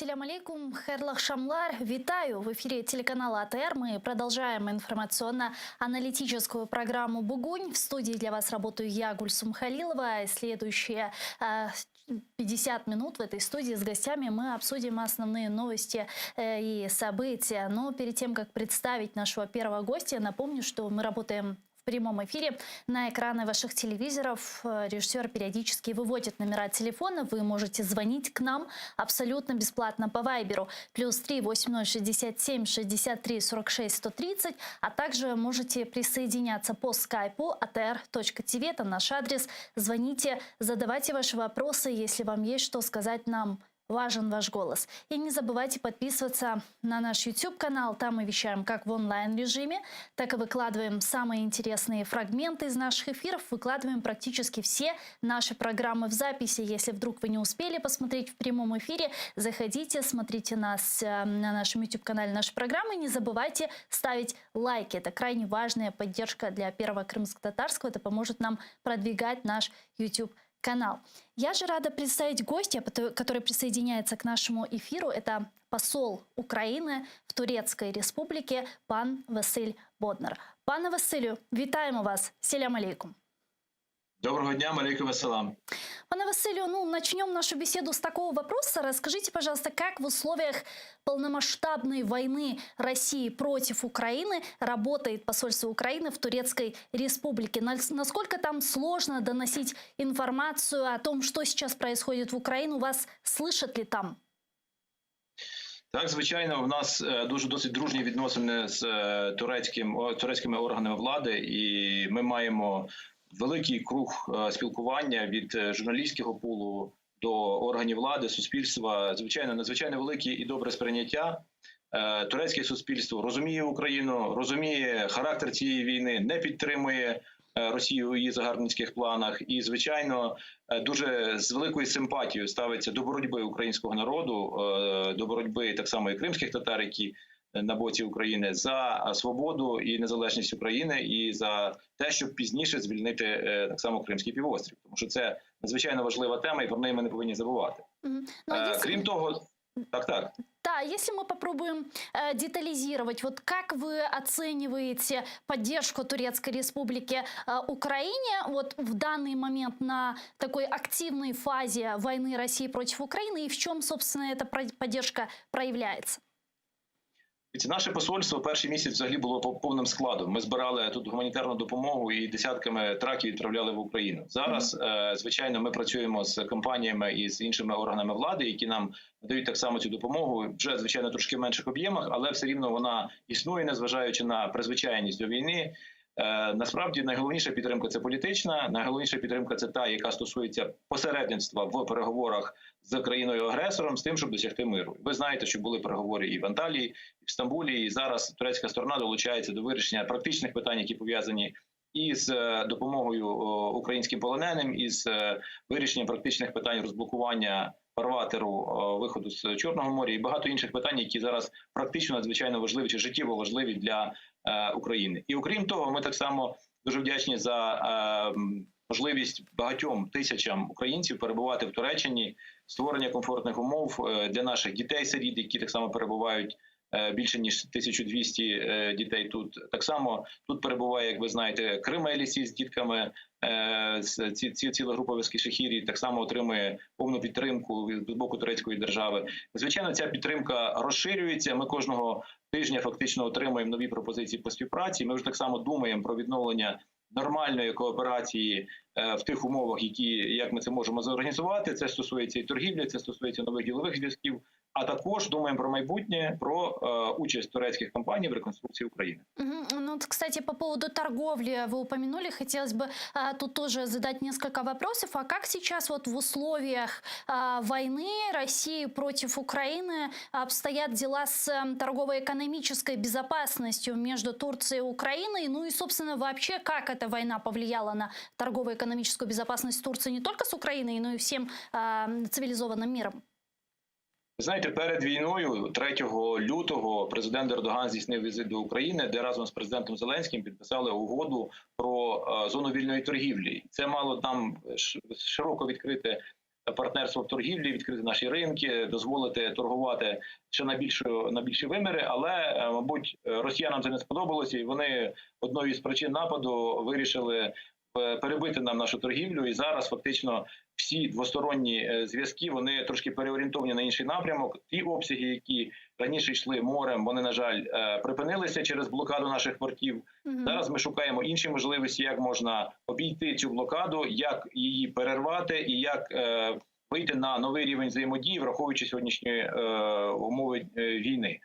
Ассаляму алейкум, хайрлах шамлар, витаю! В эфире телеканала АТР. Мы продолжаем информационно-аналитическую программу «Бугунь». В студии для вас работаю я, Гульсум Халилова. Следующие 50 минут в этой студии с гостями мы обсудим основные новости и события. Но перед тем, как представить нашего первого гостя, напомню, что мы работаем в прямом эфире. На экраны ваших телевизоров режиссер периодически выводит номера телефона. Вы можете звонить к нам абсолютно бесплатно по вайберу. +3 8067 63 46 130. А также можете присоединяться по скайпу atr.tv. Это наш адрес. Звоните, задавайте ваши вопросы, если вам есть что сказать нам. Важен ваш голос. И не забывайте подписываться на наш YouTube-канал. Там мы вещаем как в онлайн-режиме, так и выкладываем самые интересные фрагменты из наших эфиров. Выкладываем практически все наши программы в записи. Если вдруг вы не успели посмотреть в прямом эфире, заходите, смотрите нас на нашем YouTube-канале, наши программы. Не забывайте ставить лайки. Это крайне важная поддержка для Первого крымско-татарского. Это поможет нам продвигать наш YouTube-канал. Я же рада представить гостя, который присоединяется к нашему эфиру. Это посол Украины в Турецкой Республике пан Василь Боднар. Пане Василю, вітаємо вас. Селям алейкум. Доброго дня, алейкум ассалам. Пане Василию, начнем нашу беседу с такого вопроса. Расскажите, пожалуйста, как в условиях полномасштабной войны России против Украины работает посольство Украины в Турецкой Республике? Насколько там сложно доносить информацию о том, что сейчас происходит в Украине? Вас слышат ли там? Так, звичайно, в нас досить дружні відносини з турецькими органами влади, і ми маємо великий круг спілкування від журналістського пулу до органів влади, суспільства. Звичайно, надзвичайно велике і добре сприйняття. Турецьке суспільство розуміє Україну, розуміє характер цієї війни, не підтримує Росію у її загарбницьких планах і, звичайно, дуже з великою симпатією ставиться до боротьби українського народу, до боротьби так само і кримських татар, які на боці України, за свободу і незалежність України і за те, щоб пізніше звільнити так само Кримський півострів. Тому що це надзвичайно важлива тема і про неї ми не повинні забувати. Крім того, так. Да, если мы попробуем детализировать, вот как вы оцениваете поддержку Турецкой Республики Украине вот в данный момент на такой активной фазе войны России против Украины, и в чем, собственно, эта поддержка проявляется? Наше посольство перший місяць взагалі було повним складом. Ми збирали тут гуманітарну допомогу і десятками траків відправляли в Україну. Зараз, звичайно, ми працюємо з компаніями і з іншими органами влади, які нам надають так само цю допомогу, вже, звичайно, трошки в менших об'ємах, але все рівно вона існує, незважаючи на призвичайність до війни. Насправді, найголовніша підтримка – це політична, найголовніша підтримка – це та, яка стосується посередництва в переговорах з країною-агресором з тим, щоб досягти миру. Ви знаєте, що були переговори і в Анталії, і в Стамбулі, і зараз турецька сторона долучається до вирішення практичних питань, які пов'язані із допомогою українським полоненим, із вирішенням практичних питань розблокування фарватеру виходу з Чорного моря і багато інших питань, які зараз практично надзвичайно важливі чи життєво важливі для України. І окрім того, ми так само дуже вдячні за можливість багатьом тисячам українців перебувати в Туреччині, створення комфортних умов для наших дітей-сиріт, які так само перебувають, більше ніж 1200 дітей тут. Так само тут перебуває, як ви знаєте, Крим Елісі з дітками, ціла група Вескішехірі так само отримує повну підтримку з боку турецької держави. Звичайно, ця підтримка розширюється. Ми кожного тижня фактично отримуємо нові пропозиції по співпраці. Ми вже так само думаємо про відновлення нормальної кооперації в тих умовах, як ми це можемо зорганізувати. Це стосується і торгівлі, це стосується нових ділових зв'язків, а також думаем про майбутнее, про участь турецких компаний в реконструкции Украины. Кстати, по поводу торговли вы упомянули, хотелось бы тут тоже задать несколько вопросов. А как сейчас вот в условиях войны России против Украины обстоят дела с торгово-экономической безопасностью между Турцией и Украиной? Ну и, собственно, вообще, как эта война повлияла на торгово-экономическую безопасность Турции не только с Украиной, но и всем цивилизованным миром? Знаєте, перед війною, 3 лютого, президент Ердоган здійснив візит до України, де разом з президентом Зеленським підписали угоду про зону вільної торгівлі. Це мало там широко відкрити партнерство в торгівлі, відкрити наші ринки, дозволити торгувати ще на більші виміри. Але, мабуть, росіянам це не сподобалося, і вони одною із причин нападу вирішили перебити нам нашу торгівлю. І зараз фактично всі двосторонні зв'язки, вони трошки переорієнтовані на інший напрямок. Ті обсяги, які раніше йшли морем, вони, на жаль, припинилися через блокаду наших портів. Зараз ми шукаємо інші можливості, як можна обійти цю блокаду, як її перервати і як вийти на новий рівень взаємодії, враховуючи сьогоднішні умови війни.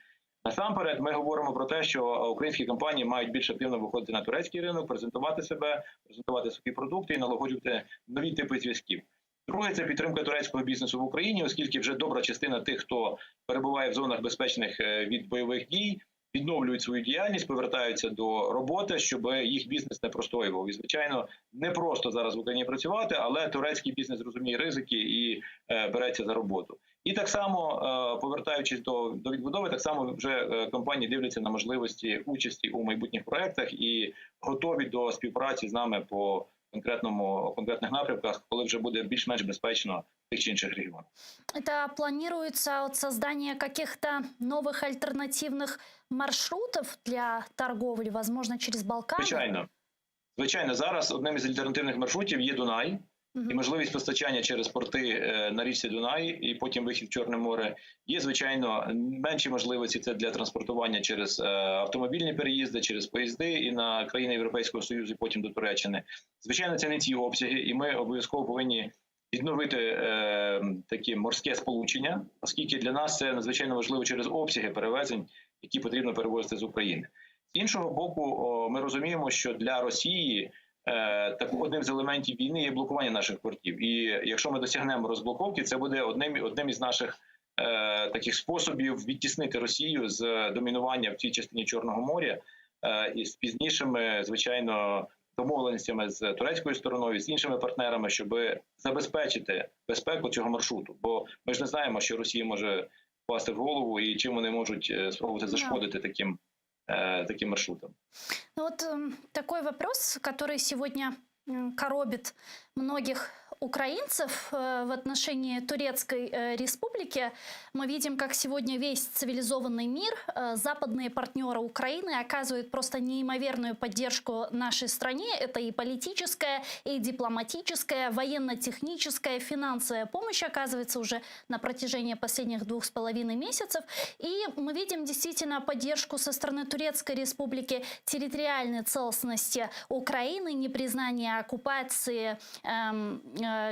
Насамперед, ми говоримо про те, що українські компанії мають більш активно виходити на турецький ринок, презентувати себе, презентувати свої продукти і налагоджувати нові типи зв'язків. Друге – це підтримка турецького бізнесу в Україні, оскільки вже добра частина тих, хто перебуває в зонах безпечних від бойових дій, відновлюють свою діяльність, повертаються до роботи, щоб їх бізнес не простоював. І, звичайно, не просто зараз в Україні працювати, але турецький бізнес розуміє ризики і береться за роботу. І так само, повертаючись до відбудови, так само вже компанії дивляться на можливості участі у майбутніх проєктах і готові до співпраці з нами по конкретних напрямках, коли вже буде більш-менш безпечно в тих чи інших регіонах. Это планируется создание каких-то новых альтернативных маршрутов для торговли, возможно, через Балканы? Звичайно. Зараз одним із альтернативних маршрутів є Дунай. І можливість постачання через порти на річці Дунай і потім вихід в Чорне море. Є, звичайно, менші можливості це для транспортування через автомобільні переїзди, через поїзди і на країни Європейського Союзу, і потім до Туреччини. Звичайно, це не ті обсяги, і ми обов'язково повинні відновити таке морське сполучення, оскільки для нас це надзвичайно важливо через обсяги перевезень, які потрібно перевозити з України. З іншого боку, ми розуміємо, що для Росії так одним з елементів війни є блокування наших портів. І якщо ми досягнемо розблоковки, це буде одним із наших таких способів відтіснити Росію з домінування в цій частині Чорного моря і з пізнішими, звичайно, домовленостями з турецькою стороною, з іншими партнерами, щоб забезпечити безпеку цього маршруту. Бо ми ж не знаємо, що Росія може впасти в голову і чим вони можуть спробувати зашкодити таким маршрутом. Ну вот такой вопрос, который сегодня коробит многих украинцев в отношении Турецкой республики. Мы видим, как сегодня весь цивилизованный мир, западные партнеры Украины оказывают просто неимоверную поддержку нашей стране. Это и политическая, и дипломатическая, военно-техническая, финансовая помощь оказывается уже на протяжении последних 2,5 месяцев. И мы видим действительно поддержку со стороны Турецкой республики территориальной целостности Украины, непризнание оккупации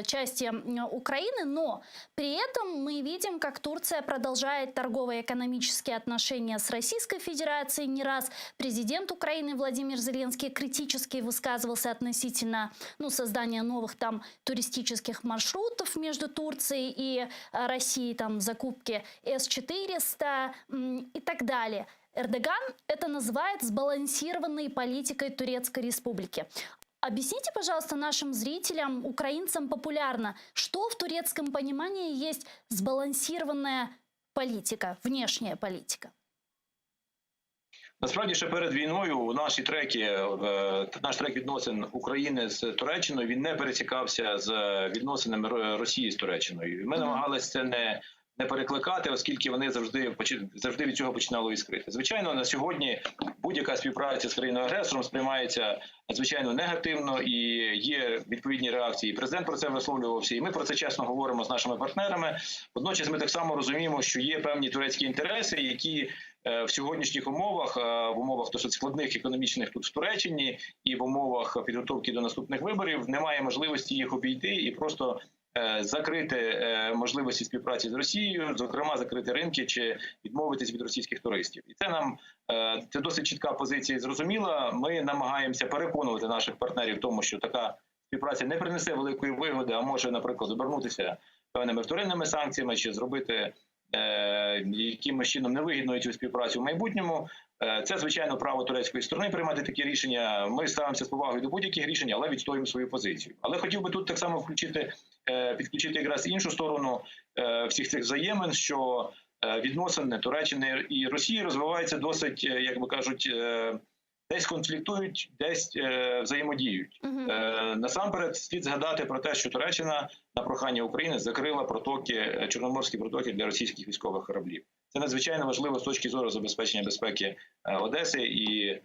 части Украины, но при этом мы видим, как Турция продолжает торгово-экономические отношения с Российской Федерацией. Не раз президент Украины Владимир Зеленский критически высказывался относительно создания новых там туристических маршрутов между Турцией и Россией, там закупки С-400 и так далее. Эрдоган это называет сбалансированной политикой Турецкой республики. Объясните, пожалуйста, нашим зрителям, украинцам популярно, что в турецком понимании есть сбалансированная политика, внешняя политика? Насправді, ще перед війною наш трек відносин України з Туреччиною, він не пересікався з відносинами Росії з Туреччиною. Ми намагалися це не перекликати, оскільки вони завжди від цього починали іскрити. Звичайно, на сьогодні будь-яка співпраця з країною-агресором сприймається надзвичайно негативно і є відповідні реакції. Президент про це висловлювався, і ми про це чесно говоримо з нашими партнерами. Водночас ми так само розуміємо, що є певні турецькі інтереси, які в сьогоднішніх умовах, в умовах досить складних економічних тут в Туреччині і в умовах підготовки до наступних виборів немає можливості їх обійти і просто закрити можливості співпраці з Росією, зокрема закрити ринки чи відмовитись від російських туристів. І це досить чітка позиція і зрозуміла. Ми намагаємося переконувати наших партнерів в тому, що така співпраця не принесе великої вигоди, а може, наприклад, обернутися певними вторинними санкціями чи зробити якимось чином невигідною цю співпрацю в майбутньому. Це, звичайно, право турецької сторони приймати такі рішення. Ми ставимося з повагою до будь-яких рішень, але відстоюємо свою позицію. Але хотів би тут так само підключити якраз іншу сторону всіх цих взаємин, що відносини Туреччини і Росії розвиваються досить, як би кажуть, десь конфліктують, десь взаємодіють. Мгм. Насамперед слід згадати про те, що Туреччина на прохання України закрила протоки, чорноморські протоки для російських військових кораблів. Це надзвичайно важливо з точки зору забезпечення безпеки Одеси і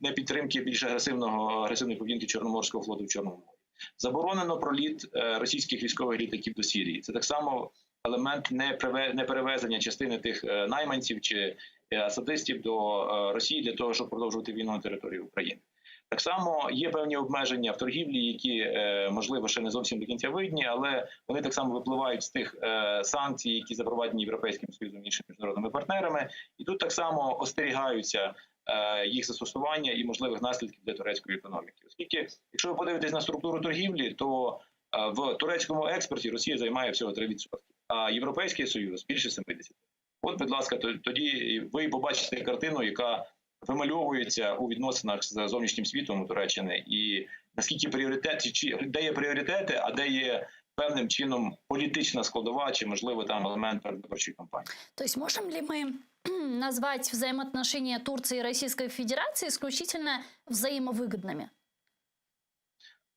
не підтримки більш агресивної поведінки Чорноморського флоту в Чорному морі. Заборонено проліт російських військових літаків до Сирії. Це так само елемент неперевезення частини тих найманців чи асадистів до Росії для того, щоб продовжувати війну на території України. Так само є певні обмеження в торгівлі, які, можливо, ще не зовсім до кінця видні, але вони так само випливають з тих санкцій, які запроваджені Європейським Союзом і іншими міжнародними партнерами. І тут так само остерігаються їх застосування і можливих наслідків для турецької економіки. Оскільки, якщо ви подивитесь на структуру торгівлі, то в турецькому експорті Росія займає всього 3%, а Європейський Союз – більше 70%. От, будь ласка, тоді ви побачите картину, яка вимальовується у відносинах з зовнішнім світом у Туреччини, і наскільки де є пріоритети, а де є певним чином політична складова, чи, можливо, там елемент передвиборчої кампанії. То есть можем ли мы назвать взаимоотношения Турции и Российской Федерации исключительно взаимовыгодными?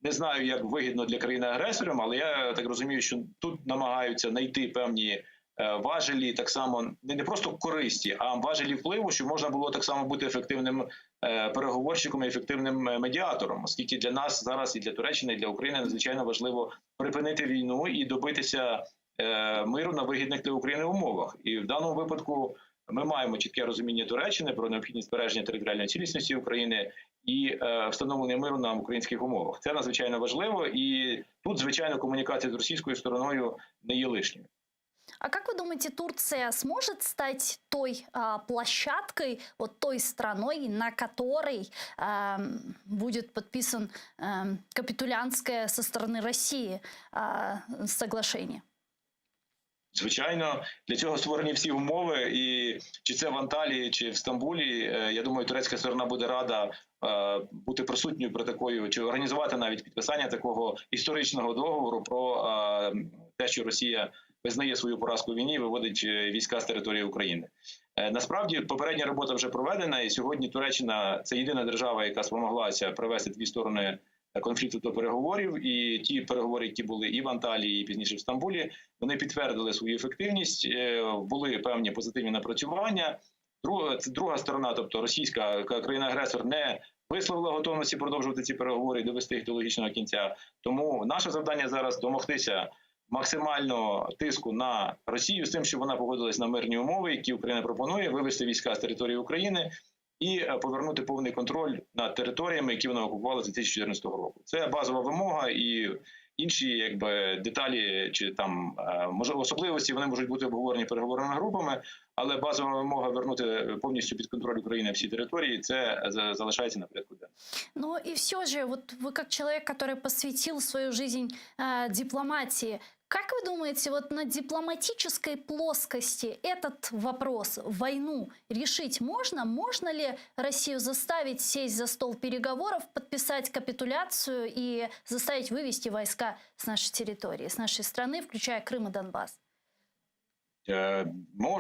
Не знаю, як вигідно для країни-агресорам, але я так розумію, що тут намагаються знайти певні важелі, так само не просто користі, а важелі впливу, щоб можна було так само бути ефективним переговорщиком і ефективним медіатором, оскільки для нас зараз і для Туреччини, і для України надзвичайно важливо припинити війну і добитися миру на вигідних для України умовах. І в даному випадку ми маємо чітке розуміння Туреччини про необхідність збереження територіальної цілісності України і встановлення миру на українських умовах. Це надзвичайно важливо, і тут, звичайно, комунікація з російською стороною не є лишньою. А как вы думаете, Турция сможет стать той площадкой, вот той страной, на которой будет подписан капитулянтское со стороны России соглашение? Звичайно, для цього створені всі умови, і чи це в Анталії, чи в Стамбулі, я думаю, турецька сторона буде рада бути присутньою при такої, чи організувати навіть підписання такого історичного договору про те, що Росія визнає свою поразку в війні і виводить війська з території України. Насправді, попередня робота вже проведена, і сьогодні Туреччина – це єдина держава, яка спромоглася привести дві сторони конфлікту до переговорів, і ті переговори, які були і в Анталії, і пізніше в Стамбулі, вони підтвердили свою ефективність, були певні позитивні напрацювання. Друга сторона, тобто російська країна-агресор, не висловила готовності продовжувати ці переговори і довести їх до логічного кінця. Тому наше завдання зараз домогтися максимального тиску на Росію з тим, щоб вона погодилась на мирні умови, які Україна пропонує, вивести війська з території України і повернути повний контроль над територіями, які вона окупувала з 2014 року. Це базова вимога, і інші деталі чи там особливості вони можуть бути обговорені переговорними групами, але базова вимога вернути повністю під контроль України всі території, це залишається на порядку денному. Ну и все же, вот вы как человек, который посвятил свою жизнь дипломатии, как вы думаете, вот на дипломатической плоскости этот вопрос, войну, решить можно? Можно ли Россию заставить сесть за стол переговоров, подписать капитуляцию и заставить вывести войска с нашей территории, с нашей страны, включая Крым и Донбасс?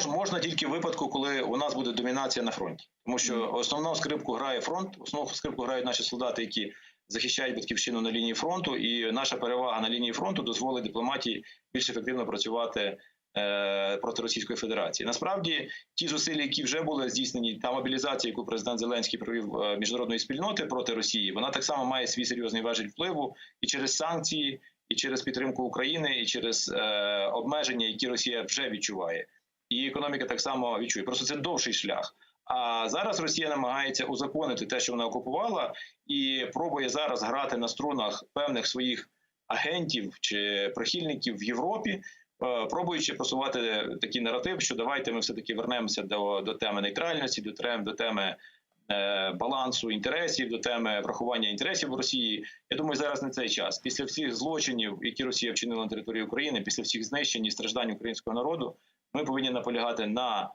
Можна тільки в випадку, коли у нас буде домінація на фронті. Тому що основну скрипку грає фронт, основну скрипку грають наші солдати, які захищають батьківщину на лінії фронту, і наша перевага на лінії фронту дозволить дипломатії більш ефективно працювати проти Російської Федерації. Насправді, ті зусилля, які вже були здійснені, та мобілізація, яку президент Зеленський провів міжнародної спільноти проти Росії, вона так само має свій серйозний важіль впливу і через санкції, і через підтримку України, і через обмеження, які Росія вже відчуває. І економіка так само відчує. Просто це довший шлях. А зараз Росія намагається узаконити те, що вона окупувала, і пробує зараз грати на струнах певних своїх агентів чи прихильників в Європі, пробуючи просувати такий наратив, що давайте ми все-таки вернемося до теми нейтральності, до теми балансу інтересів, до теми врахування інтересів Росії. Я думаю, зараз не цей час. Після всіх злочинів, які Росія вчинила на території України, після всіх знищень і страждань українського народу, ми повинні наполягати на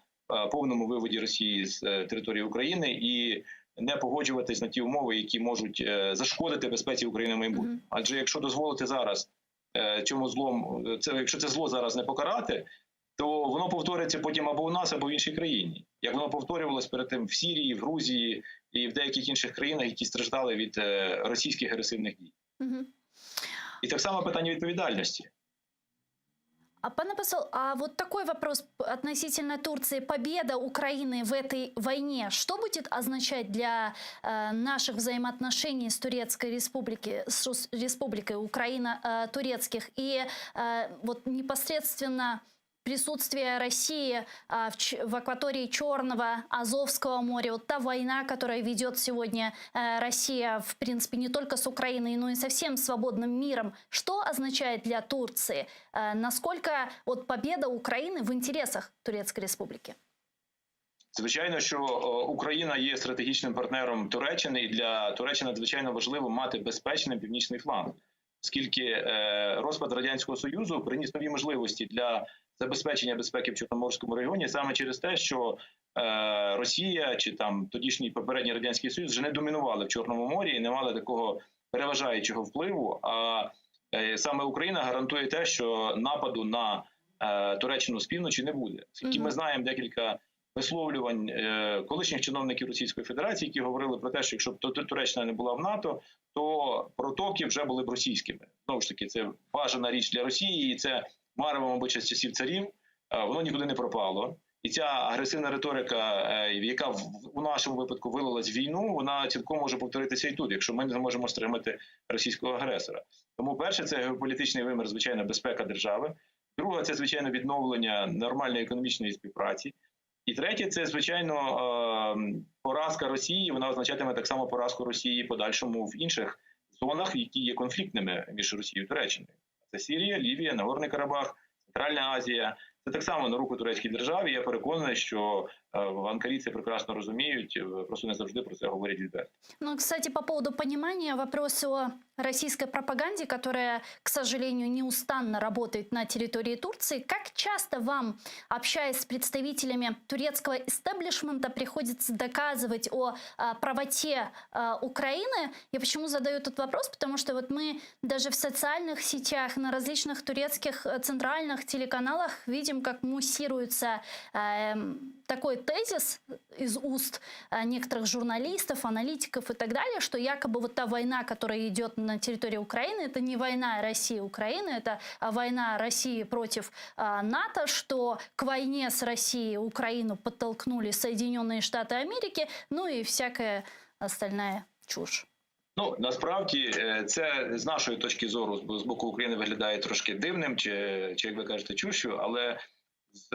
повному виводі Росії з території України і не погоджуватись на ті умови, які можуть зашкодити безпеці України в майбутньому. Адже якщо дозволити зараз якщо це зло зараз не покарати, то воно повториться потім або у нас, або в іншій країні. Як воно повторювалось перед тим в Сирії, в Грузії і в деяких інших країнах, які страждали від російських агресивних дій. Мгм. І так само питання відповідальності. А, пане посол, а вот такой вопрос относительно Турции. Победа Украины в этой войне, что будет означать для наших взаимоотношений с Турецкой республикой, с республикой Украина-турецких и вот непосредственно присутствие России в акватории Черного, Азовского моря, вот та война, которая ведет сегодня Россия, в принципе, не только с Украиной, но и со всем свободным миром. Что означает для Турции? Насколько вот победа Украины в интересах Турецкой республики? Звичайно, що Україна є стратегічним партнером Туреччини, і для Туреччини надзвичайно важливо мати безпечний північний фланг, оскільки розпад Радянського Союзу приніс нові можливості для забезпечення безпеки в Чорноморському регіоні саме через те, що Росія чи там тодішній попередній Радянський Союз вже не домінували в Чорному морі і не мали такого переважаючого впливу. А саме Україна гарантує те, що нападу на Туреччину з півночі не буде. Оскільки ми знаємо декілька висловлювань колишніх чиновників Російської Федерації, які говорили про те, що якщо б Туреччина не була в НАТО, то протоки вже були б російськими. Знову ж таки, це бажана річ для Росії, і це марево, мабуть, з часів царів, воно нікуди не пропало. І ця агресивна риторика, яка у нашому випадку вилилась в війну, вона цілком може повторитися і тут, якщо ми не зможемо стримати російського агресора. Тому перше – це геополітичний вимір, звичайно, безпека держави. Друге – це, звичайно, відновлення нормальної економічної співпраці. І третє – це, звичайно, поразка Росії, вона означатиме так само поразку Росії подальшому в інших зонах, які є конфліктними між Росією і Туреччиною. Це Сирія, Лівія, Нагорний Карабах, Центральна Азія. Це так само на руку турецькій державі. Я переконаний, що в Анкарі це прекрасно розуміють, просто не завжди про це говорять відверто. Ну, кстати, по поводу понимания, вопрос о российской пропаганде, которая, к сожалению, неустанно работает на территории Турции. Как часто вам, общаясь с представителями турецкого истеблишмента, приходится доказывать о правоте Украины? Я почему задаю этот вопрос? Потому что вот мы даже в социальных сетях, на различных турецких центральных телеканалах видим, как муссируется такой тезис из уст некоторых журналистов, аналитиков и так далее, что якобы вот та война, которая идет на территории Украины, это не война России и Украины, это война России против НАТО, что к войне с Россией Украину подтолкнули Соединенные Штаты Америки, ну и всякая остальная чушь. Ну, насправді, це з нашої точки зору, з боку України виглядає трошки дивним, чи як ви кажете, чушю, але з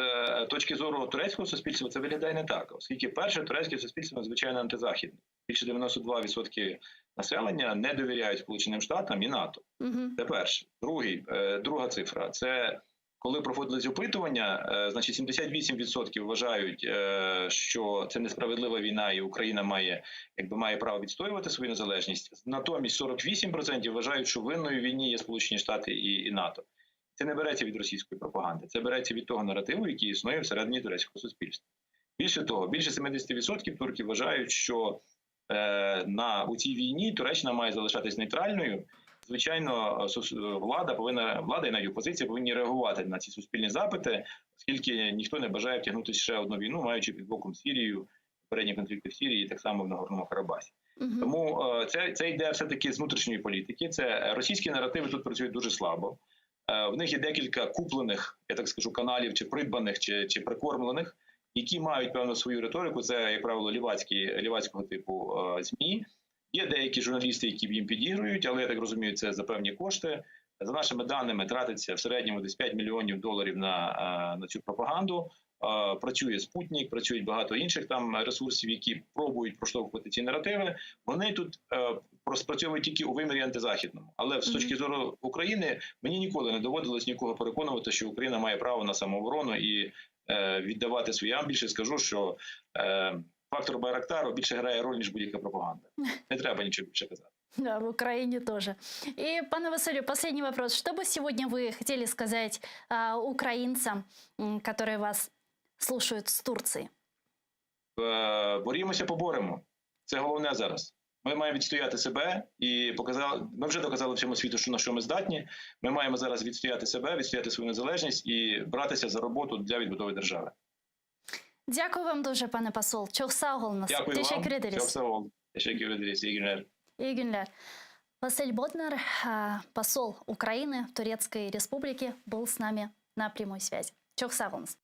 точки зору турецького суспільства це виглядає не так. Оскільки перше, турецьке суспільство надзвичайно антизахідне. Більше 92% населення не довіряють Сполученим Штатам і НАТО. Це перше. Друга цифра – це коли проводились опитування, значить 78% вважають, що це несправедлива війна і Україна має право відстоювати свою незалежність. Натомість 48% вважають, що винною в війні є Сполучені Штати і НАТО. Це не береться від російської пропаганди, це береться від того наративу, який існує всередині турецького суспільства. Більше того, більше 70% турків вважають, що у цій війні Туреччина має залишатись нейтральною. Звичайно, влада і навіть опозиція повинні реагувати на ці суспільні запити, оскільки ніхто не бажає втягнутися ще одну війну, маючи під боком Сирію, попередні конфлікти в Сирії і так само в Нагорному Карабасі. Тому це йде все-таки з внутрішньої політики. Це російські наративи тут працюють дуже слабо. В них є декілька куплених, я так скажу, каналів, чи придбаних, чи прикормлених, які мають певну свою риторику. Це, як правило, лівацького типу ЗМІ. Є деякі журналісти, які їм підігрують, але, я так розумію, це за певні кошти. За нашими даними, тратиться в середньому десь $5 мільйонів на цю пропаганду. Працює Спутник, працюють багато інших там ресурсів, які пробують проштовхувати ці наративи. Вони тут спрацьовують тільки у вимірі антизахідному. Але з точки зору України, мені ніколи не доводилось нікого переконувати, що Україна має право на самооборону і віддавати свої. Я вам більше скажу, що фактор Байрактару більше грає роль, ніж будь-яка пропаганда. Не треба нічого більше казати. Да, в Украине тоже. И, пане Василию, последний вопрос. Что бы сегодня вы хотели сказать украинцам, которые вас слушают с Турции? Борімося, поборемо. Це головне зараз. Ми маємо відстояти себе і ми вже доказали всьому світу, на що ми здатні. Ми маємо зараз відстояти себе, відстояти свою незалежність і братися за роботу для відбудови держави. Дякую вам дуже, пане посол. Çok sağ olunuz. Дякую Teşekkür вам. ederiz. Çok sağ olun. Teşekkür ederiz. İyi günler. İyi günler. Василь Боднар, посол Украины в Турецкой Республике, был с нами на прямой связи. Çok sağ olunuz.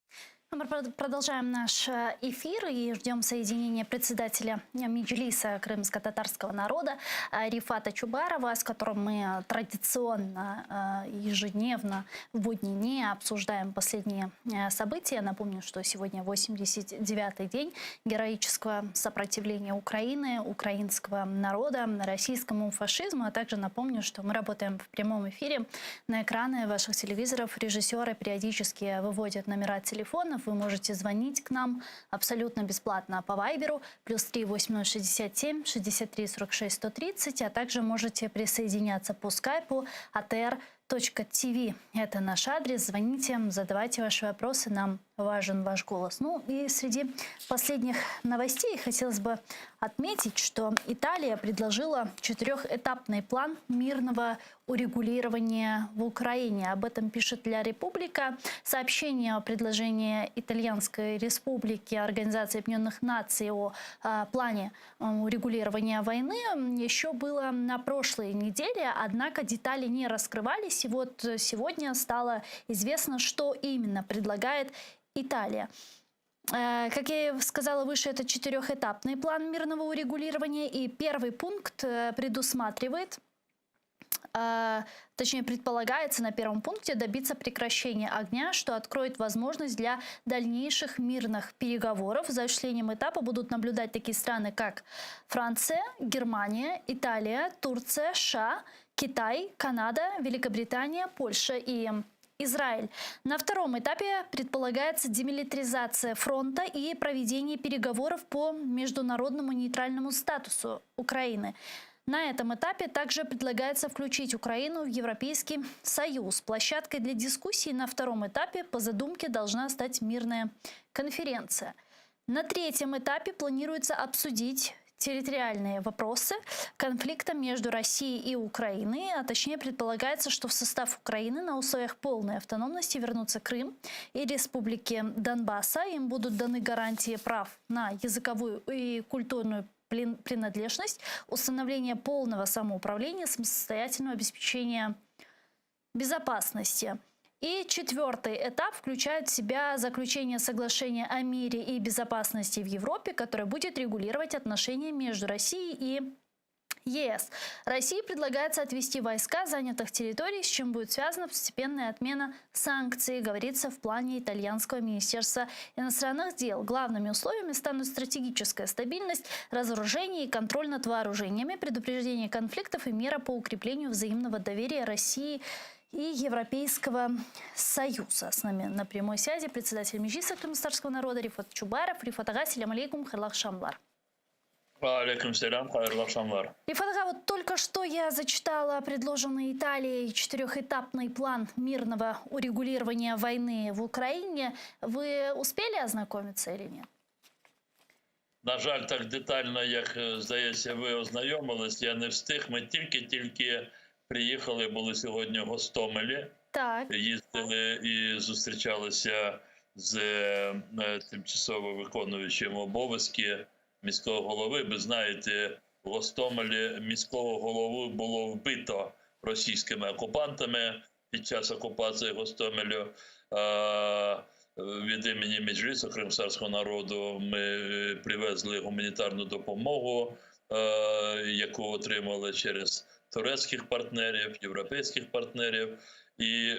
Мы продолжаем наш эфир и ждем соединения председателя Меджлиса крымско-татарского народа Рифата Чубарова, с которым мы традиционно, ежедневно в будние дни обсуждаем последние события. Напомню, что сегодня 89-й день героического сопротивления Украины, украинского народа российскому фашизму. А также напомню, что мы работаем в прямом эфире. На экраны ваших телевизоров режиссеры периодически выводят номера телефонов. Вы можете звонить к нам абсолютно бесплатно по Вайберу +3 8067 63 46 130, а также можете присоединяться по скайпу atr.tv. Это наш адрес. Звоните, задавайте ваши вопросы. Нам важен ваш голос. Ну и среди последних новостей хотелось бы отметить, что Италия предложила 4-этапный план мирного урегулирования в Украине. Об этом пишет «Ля Република». Сообщение о предложении Итальянской Республики Организации Объединенных Наций о плане урегулирования войны еще было на прошлой неделе, однако детали не раскрывались. И вот сегодня стало известно, что именно предлагает Италия. Как я сказала выше, это 4-этапный план мирного урегулирования. И первый пункт предусматривает, точнее предполагается на первом пункте добиться прекращения огня, что откроет возможность для дальнейших мирных переговоров. За осуществлением этапа будут наблюдать такие страны, как Франция, Германия, Италия, Турция, США, Китай, Канада, Великобритания, Польша и Израиль. На втором этапе предполагается демилитаризация фронта и проведение переговоров по международному нейтральному статусу Украины. На этом этапе также предлагается включить Украину в Европейский Союз. Площадкой для дискуссий на втором этапе по задумке должна стать мирная конференция. На третьем этапе планируется обсудить территориальные вопросы конфликта между Россией и Украиной, а точнее предполагается, что в состав Украины на условиях полной автономности вернутся Крым и республики Донбасса. Им будут даны гарантии прав на языковую и культурную принадлежность, установление полного самоуправления, самостоятельного обеспечения безопасности. И 4-й этап включает в себя заключение соглашения о мире и безопасности в Европе, которое будет регулировать отношения между Россией и ЕС. России предлагается отвести войска занятых территорий, с чем будет связана постепенная отмена санкций, говорится в плане итальянского министерства иностранных дел. Главными условиями станут стратегическая стабильность, разоружение и контроль над вооружениями, предупреждение конфликтов и мера по укреплению взаимного доверия России и Европейского Союза. С нами на прямой связи председатель Меджлиса крымтатарского народа Рифат Чубаров. Рифат ага, селям алейкум, хайрлах шамлар. Алейкум селям, хайрлах шамлар. Рифат ага, вот только что я зачитала предложенный Италией 4-этапный план мирного урегулирования войны в Украине. Вы успели ознакомиться или нет? На жаль, так детально, як, здається, ви ознайомились, я не встиг. Ми тільки приїхали, були сьогодні в Гостомелі. Так. Їздили і зустрічалися з тимчасово виконуючим обов'язки міського голови. Ви знаєте, в Гостомелі міського голову було вбито російськими окупантами під час окупації Гостомелю. Від імені Меджлісу кримтатарського народу ми привезли гуманітарну допомогу, яку отримали через турецьких партнерів, європейських партнерів, і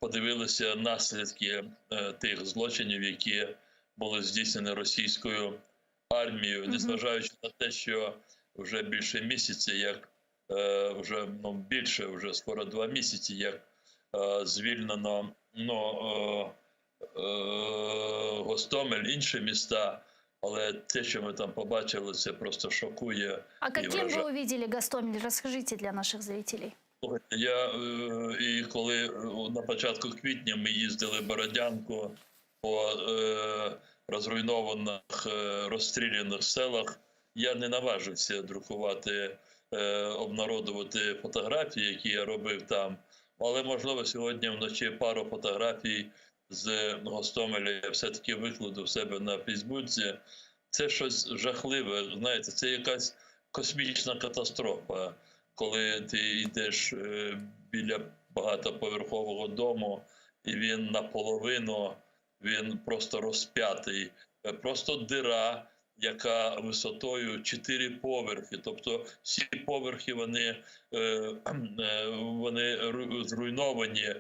подивилися наслідки тих злочинів, які були здійснені російською армією, незважаючи на те, що вже більше місяці, як вже скоро 2 місяці, як звільнено Гостомель, інші міста. Але те, що ми там побачили, це просто шокує. А каким вы увидели Гостомель? Расскажите для наших зрителей. І коли на початку квітня ми їздили в Бородянку по розруйнованих, розстріляних селах, я не наважився друкувати, обнародувати фотографії, які я робив там. Але, можливо, сьогодні вночі пару фотографій з Гостомеля я все-таки викладу в себе на Фейсбуці. Це щось жахливе, знаєте, це якась космічна катастрофа, коли ти йдеш біля багатоповерхового дому, і він наполовину, він просто розп'ятий, просто дира, яка висотою 4 поверхи. Тобто всі поверхи, вони зруйновані,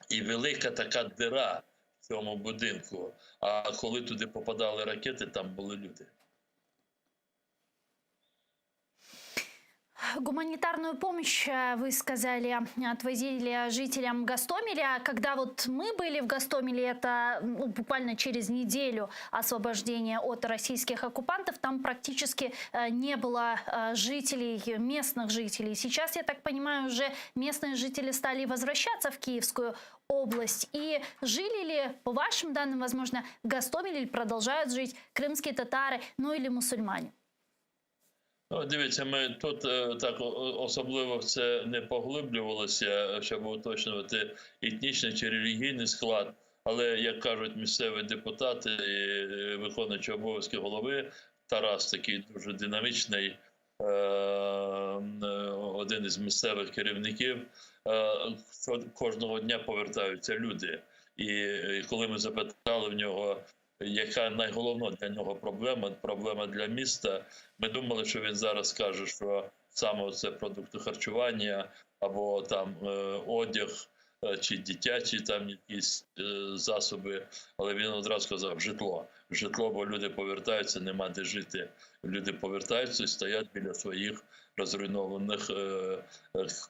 і велика така дира в цьому будинку. А коли туди попадали ракети, там були люди. Гуманитарную помощь, вы сказали, отвозили жителям Гостомеля. Когда вот мы были в Гостомеле, это буквально через неделю освобождения от российских оккупантов, там практически не было жителей, местных жителей. Сейчас, я так понимаю, уже местные жители стали возвращаться в Киевскую область. И жили ли, по вашим данным, возможно, в Гостомеле или продолжают жить крымские татары, ну или мусульмане? Ну, дивіться, ми тут так особливо в це не поглиблювалися, щоб уточнювати етнічний чи релігійний склад. Але, як кажуть місцеві депутати і виконуючі обов'язки голови, Тарас такий дуже динамічний, один із місцевих керівників, кожного дня повертаються люди. І коли ми запитали в нього, яка найголовніша для нього проблема для міста, ми думали, що він зараз скаже, що саме це продукти харчування, або там одяг, чи дитячі там якісь засоби, але він одразу сказав житло. Житло, бо люди повертаються, нема де жити. Люди повертаються і стоять біля своїх розруйнованих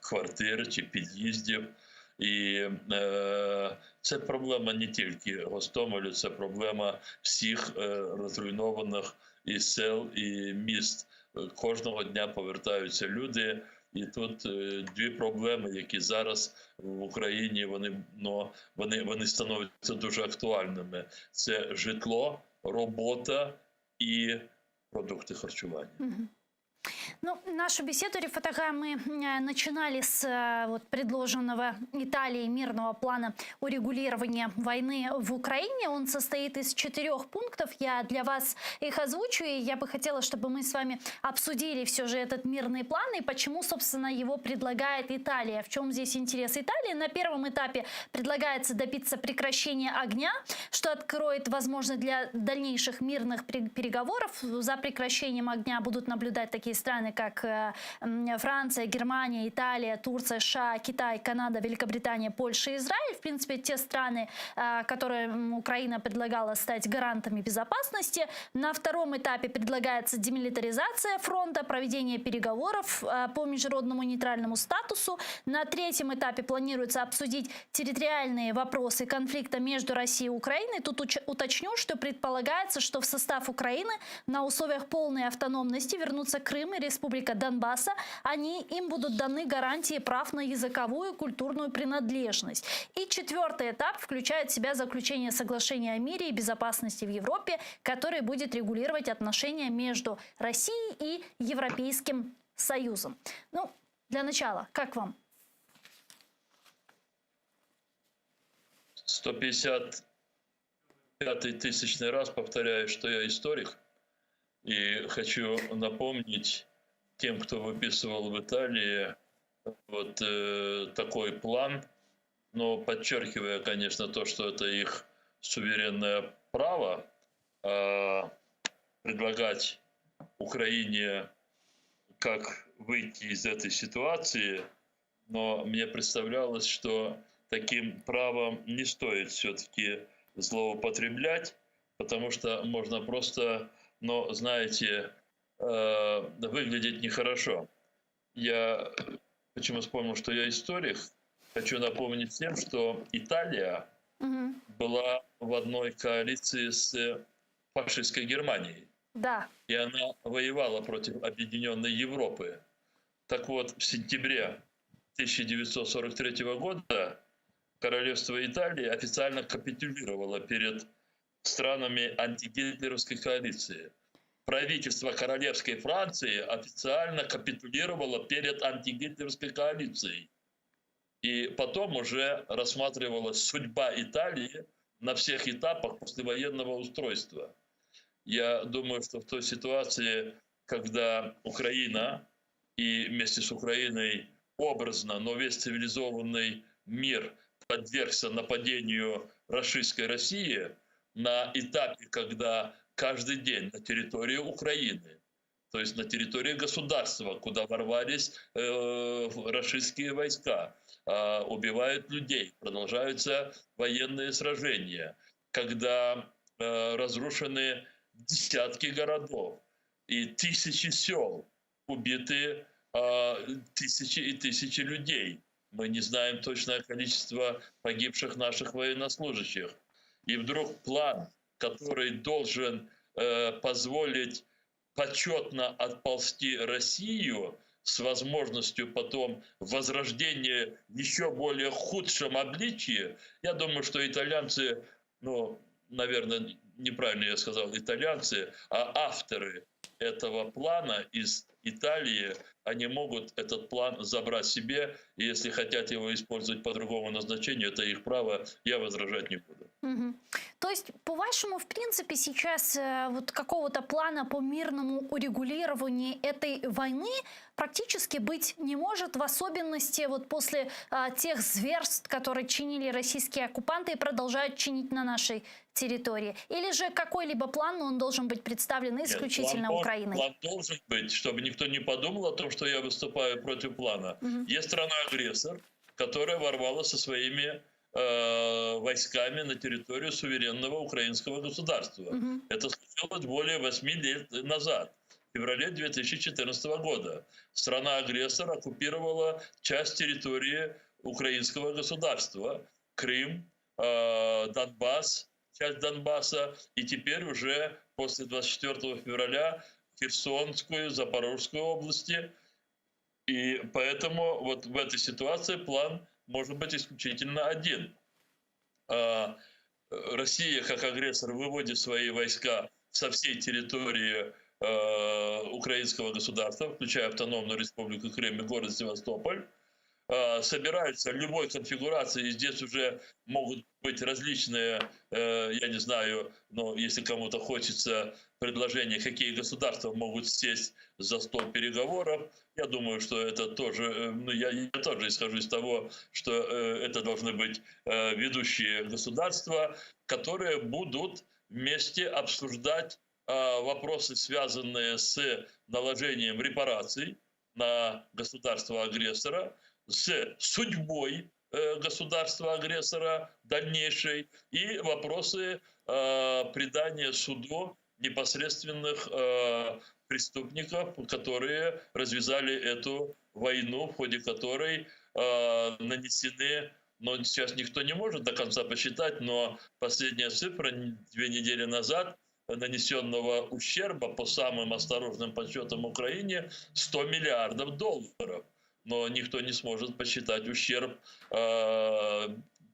квартир чи під'їздів. І це проблема не тільки Гостомелю, це проблема всіх розруйнованих і сел, і міст. Кожного дня повертаються люди. І тут дві проблеми, які зараз в Україні вони становляться дуже актуальними. Це житло, робота і продукти харчування. Ну, нашу беседу, Рифат ага, мы начинали с предложенного Италией мирного плана урегулирования войны в Украине. Он состоит из 4 пунктов. Я для вас их озвучу, и я бы хотела, чтобы мы с вами обсудили все же этот мирный план и почему, собственно, его предлагает Италия. В чем здесь интерес Италии? На первом этапе предлагается добиться прекращения огня, что откроет возможность для дальнейших мирных переговоров. За прекращением огня будут наблюдать такие страны, как Франция, Германия, Италия, Турция, США, Китай, Канада, Великобритания, Польша и Израиль. В принципе, те страны, которые Украина предлагала стать гарантами безопасности. На втором этапе предлагается демилитаризация фронта, проведение переговоров по международному нейтральному статусу. На третьем этапе планируется обсудить территориальные вопросы конфликта между Россией и Украиной. Тут уточню, что предполагается, что в состав Украины на условиях полной автономности вернутся Крым и Республика Донбасса. Им будут даны гарантии прав на языковую и культурную принадлежность. И 4-й этап включает в себя заключение соглашения о мире и безопасности в Европе, который будет регулировать отношения между Россией и Европейским Союзом. Ну, для начала, как вам? 155 тысячный раз повторяю, что я историк. И хочу напомнить тем, кто выписывал в Италии такой план, но подчеркивая, конечно, то, что это их суверенное право предлагать Украине, как выйти из этой ситуации, но мне представлялось, что таким правом не стоит все-таки злоупотреблять, потому что можно просто, но, знаете, выглядеть нехорошо. Я почему вспомнил, что я историк, хочу напомнить всем, что Италия была в одной коалиции с фашистской Германией. Да. И она воевала против объединенной Европы. Так вот, в сентябре 1943 года королевство Италии официально капитулировало перед странами антигитлеровской коалиции. правительство королевской Франции официально капитулировало перед антигитлеровской коалицией. И потом уже рассматривалась судьба Италии на всех этапах послевоенного устройства. Я думаю, что в той ситуации, когда Украина и вместе с Украиной образно, но весь цивилизованный мир подвергся нападению рашистской России, на этапе, когда каждый день на территории Украины, то есть на территории государства, куда ворвались рашистские войска, убивают людей, продолжаются военные сражения, когда разрушены десятки городов и тысячи сел, убиты тысячи и тысячи людей. Мы не знаем точное количество погибших наших военнослужащих. И вдруг план, который должен позволить почетно отползти Россию с возможностью потом возрождения в еще более худшем обличии, я думаю, что итальянцы, ну, наверное, неправильно я сказал итальянцы, а авторы этого плана из Италии, они могут этот план забрать себе, и если хотят его использовать по другому назначению, это их право, я возражать не буду. Угу. То есть, по-вашему, в принципе, сейчас вот какого-то плана по мирному урегулированию этой войны практически быть не может, в особенности вот после тех зверств, которые чинили российские оккупанты и продолжают чинить на нашей территории? Или же какой-либо план, но он должен быть представлен исключительно Украиной? План должен быть, чтобы никто не подумал о том, что я выступаю против плана. Есть страна-агрессор, которая ворвалась со своими войсками на территорию суверенного украинского государства. Это случилось более 8 лет назад, в феврале 2014 года. Страна-агрессор оккупировала часть территории украинского государства, Крым, Донбасс, часть Донбасса, и теперь уже после 24 февраля Херсонскую, Запорожскую области. И поэтому вот в этой ситуации план может быть исключительно один. Россия, как агрессор, выводит свои войска со всей территории украинского государства, включая Автономную Республику Крым и город Севастополь, собираются любой конфигурации, и здесь уже могут быть различные, я не знаю, но если кому-то хочется предложения, какие государства могут сесть за стол переговоров, я думаю, что это тоже, ну, я тоже исхожу из того, что это должны быть ведущие государства, которые будут вместе обсуждать вопросы, связанные с наложением репараций на государство-агрессора, с судьбой государства-агрессора дальнейшей и вопросы предания суду непосредственных преступников, которые развязали эту войну, в ходе которой нанесены, но сейчас никто не может до конца посчитать, но последняя цифра 2 недели назад нанесенного ущерба по самым осторожным подсчетам Украине 100 миллиардов долларов. Но никто не сможет посчитать ущерб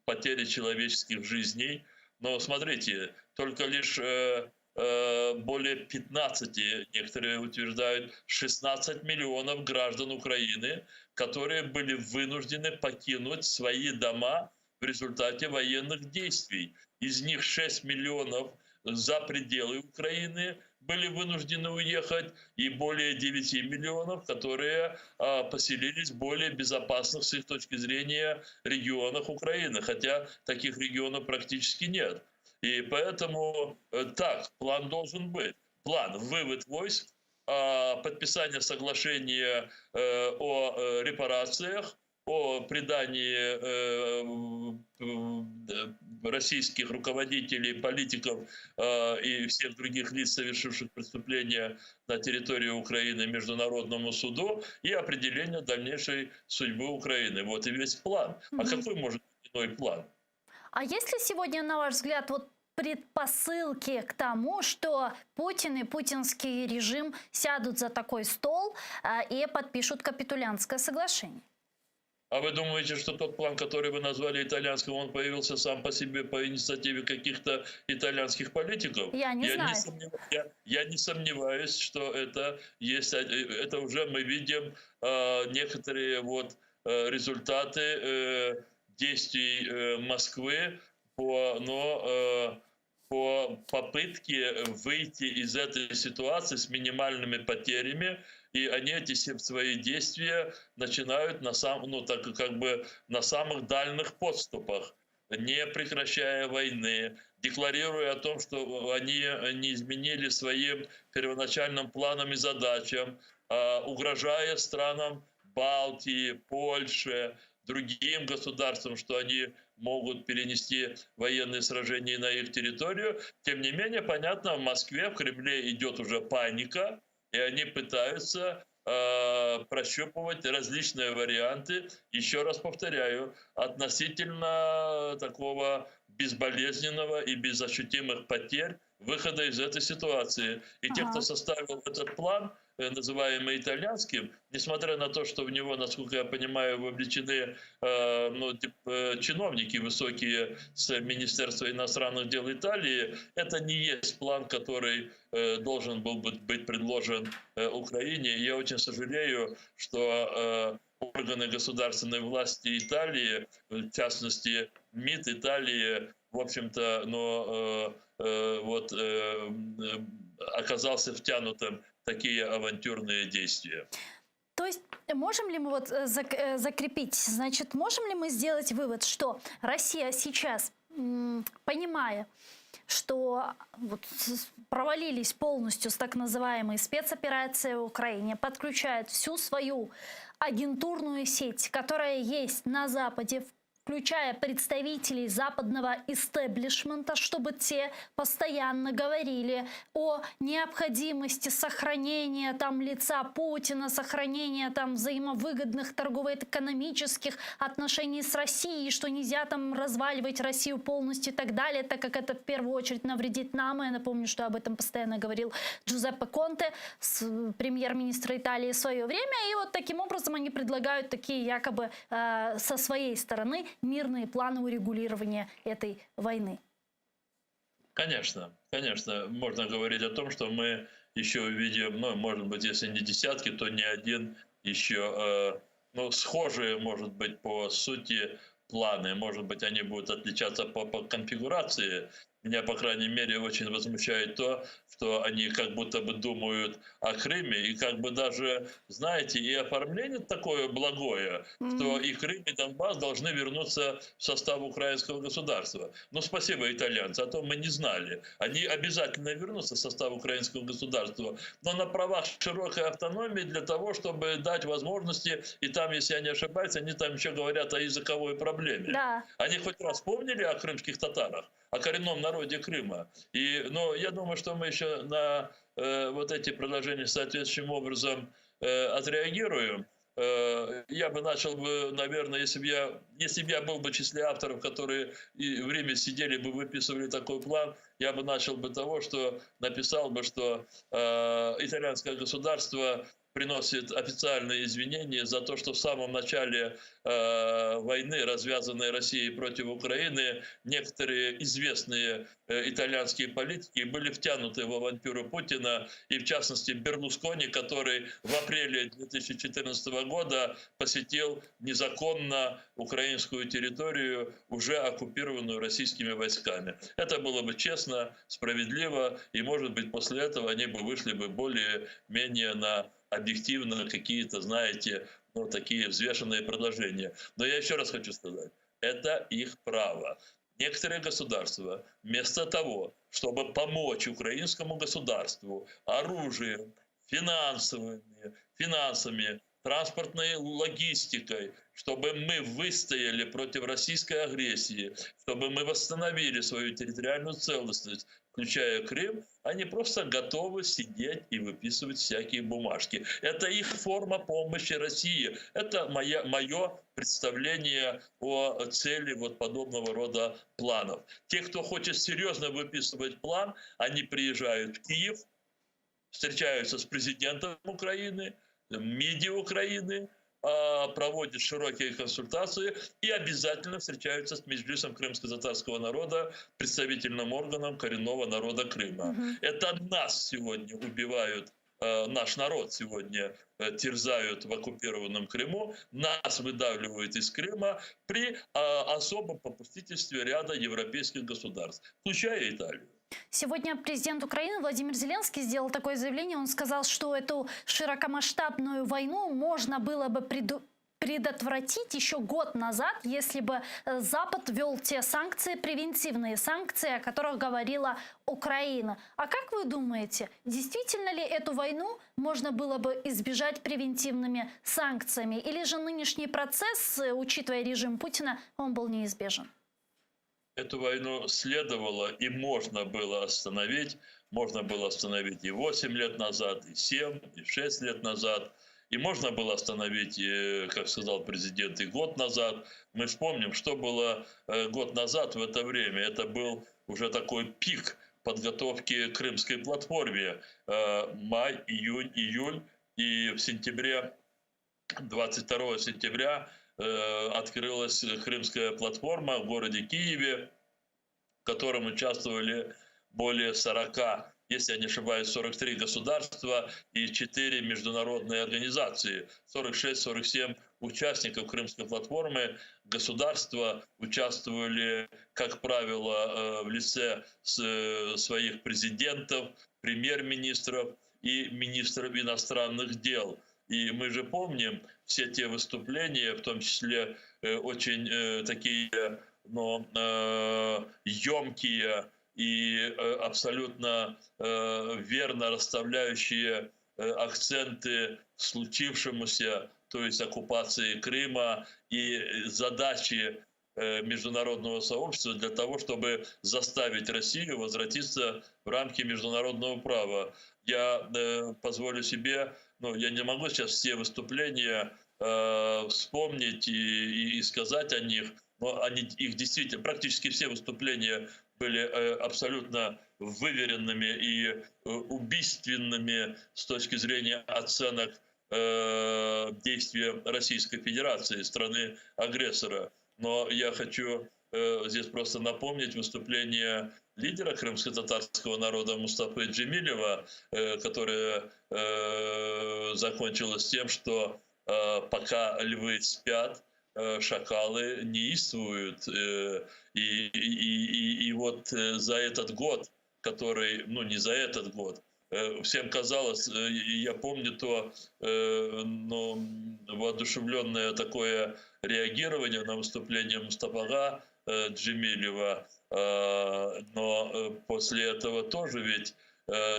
потери человеческих жизней. Но смотрите, только лишь более 15, некоторые утверждают, 16 миллионов граждан Украины, которые были вынуждены покинуть свои дома в результате военных действий. Из них 6 миллионов за пределы Украины были вынуждены уехать, и более 9 миллионов, которые поселились в более безопасных с их точки зрения регионах Украины, хотя таких регионов практически нет. И поэтому так, план должен быть. План: вывод войск, подписание соглашения о репарациях, о предании российских руководителей, политиков и всех других лиц, совершивших преступления на территории Украины, Международному суду и определение дальнейшей судьбы Украины. Вот и весь план. А какой может быть иной план? А есть ли сегодня, на ваш взгляд, вот предпосылки к тому, что Путин и путинский режим сядут за такой стол и подпишут капитулянское соглашение? А вы думаете, что тот план, который вы назвали итальянским, он появился сам по себе по инициативе каких-то итальянских политиков? Я не знаю. Я не сомневаюсь, что это есть. Это уже мы видим некоторые вот результаты действий Москвы по попытке выйти из этой ситуации с минимальными потерями, и они эти свои действия начинают на самых дальних подступах, не прекращая войны, декларируя о том, что они не изменили своим первоначальным планам и задачам, угрожая странам Балтии, Польши, другим государствам, что они могут перенести военные сражения на их территорию. Тем не менее, понятно, в Москве, в Кремле идет уже паника, и они пытаются прощупывать различные варианты, еще раз повторяю, относительно такого безболезненного и без ощутимых потерь выхода из этой ситуации. И те, кто составил этот план, называемый итальянским, несмотря на то, что в него, насколько я понимаю, вовлечены чиновники высокие с Министерства иностранных дел Италии, это не есть план, который должен был быть предложен Украине. Я очень сожалею, что органы государственной власти Италии, в частности МИД Италии, в общем-то, оказался втянутым в такие авантюрные действия. То есть можем ли мы вот закрепить, значит, можем ли мы сделать вывод, что Россия сейчас, понимая, что вот провалились полностью с так называемой спецоперацией в Украине, подключает всю свою агентурную сеть, которая есть на Западе, включая представителей западного истеблишмента, чтобы те постоянно говорили о необходимости сохранения там лица Путина, сохранения там взаимовыгодных торгово-экономических отношений с Россией, что нельзя там разваливать Россию полностью и так далее, так как это в первую очередь навредит нам. Я напомню, что об этом постоянно говорил Джузеппе Конте, премьер-министр Италии, в свое время. И вот таким образом они предлагают такие якобы со своей стороны мирные планы урегулирования этой войны. Конечно, конечно, можно говорить о том, что мы еще увидим, может быть, если не десятки, то не один еще, схожие, может быть, по сути планы. Может быть, они будут отличаться по конфигурации. Меня, по крайней мере, очень возмущает то, что они как будто бы думают о Крыме, и как бы даже, знаете, и оформление такое благое, что и Крым, и Донбасс должны вернуться в состав украинского государства. Ну, спасибо, итальянцы, а то мы не знали. Они обязательно вернутся в состав украинского государства, но на правах широкой автономии для того, чтобы дать возможности, и там, если я не ошибаюсь, они там еще говорят о языковой проблеме. Да. Они хоть раз помнили о крымских татарах, о коренном народе Крыма. Но я думаю, что мы еще на вот эти предложения соответствующим образом отреагируем. Я бы начал бы, наверное, если бы я был бы в числе авторов, которые и в Риме сидели бы, выписывали такой план, я бы начал бы того, что написал бы, что итальянское государство приносит официальные извинения за то, что в самом начале войны, развязанной Россией против Украины, некоторые известные итальянские политики были втянуты в авантюру Путина, и в частности Берлускони, который в апреле 2014 года посетил незаконно украинскую территорию, уже оккупированную российскими войсками. Это было бы честно, справедливо, и, может быть, после этого они бы вышли бы более-менее на объективно какие-то, знаете, такие взвешенные предложения. Но я еще раз хочу сказать, это их право. Некоторые государства вместо того, чтобы помочь украинскому государству оружием, финансами, транспортной логистикой, чтобы мы выстояли против российской агрессии, чтобы мы восстановили свою территориальную целостность, включая Крым, они просто готовы сидеть и выписывать всякие бумажки. Это их форма помощи России. Это мое представление о цели вот подобного рода планов. Те, кто хочет серьезно выписывать план, они приезжают в Киев, встречаются с президентом Украины, МИДи Украины, проводит широкие консультации и обязательно встречаются с Меджлисом крымско-татарского народа, представительным органом коренного народа Крыма. Это нас сегодня убивают, наш народ сегодня терзают в оккупированном Крыму, нас выдавливают из Крыма при особом попустительстве ряда европейских государств, включая Италию. Сегодня президент Украины Владимир Зеленский сделал такое заявление. Он сказал, что эту широкомасштабную войну можно было бы предотвратить еще год назад, если бы Запад ввел те санкции, превентивные санкции, о которых говорила Украина. А как вы думаете, действительно ли эту войну можно было бы избежать превентивными санкциями? Или же нынешний процесс, учитывая режим Путина, он был неизбежен? Эту войну следовало и можно было остановить. Можно было остановить и 8 лет назад, и 7, и 6 лет назад. И можно было остановить, как сказал президент, и год назад. Мы вспомним, что было год назад в это время. Это был уже такой пик подготовки к Крымской платформе. Май, июнь, июль. И в сентябре, 22 сентября, открылась Крымская платформа в городе Киеве, в котором участвовали более 40, если я не ошибаюсь, 43 государства и 4 международные организации. 46-47 участников Крымской платформы. Государства участвовали, как правило, в лице своих президентов, премьер-министров и министров иностранных дел. И мы же помним все те выступления, в том числе очень такие емкие и абсолютно верно расставляющие акценты случившемуся, то есть оккупации Крыма и задачи международного сообщества для того, чтобы заставить Россию возвратиться в рамки международного права. Я позволю себе, я не могу сейчас все выступления вспомнить и сказать о них, но их действительно, практически все выступления были абсолютно выверенными и убийственными с точки зрения оценок действия Российской Федерации, страны-агрессора. Но я хочу здесь просто напомнить выступление лидера крымско-татарского народа Мустафы Джемилева, которое закончилось тем, что пока львы спят, шакалы неистовывают. И вот за этот год, который, не за этот год, всем казалось, я помню то воодушевленное такое реагирование на выступление Мустафага Джемилева, но после этого тоже ведь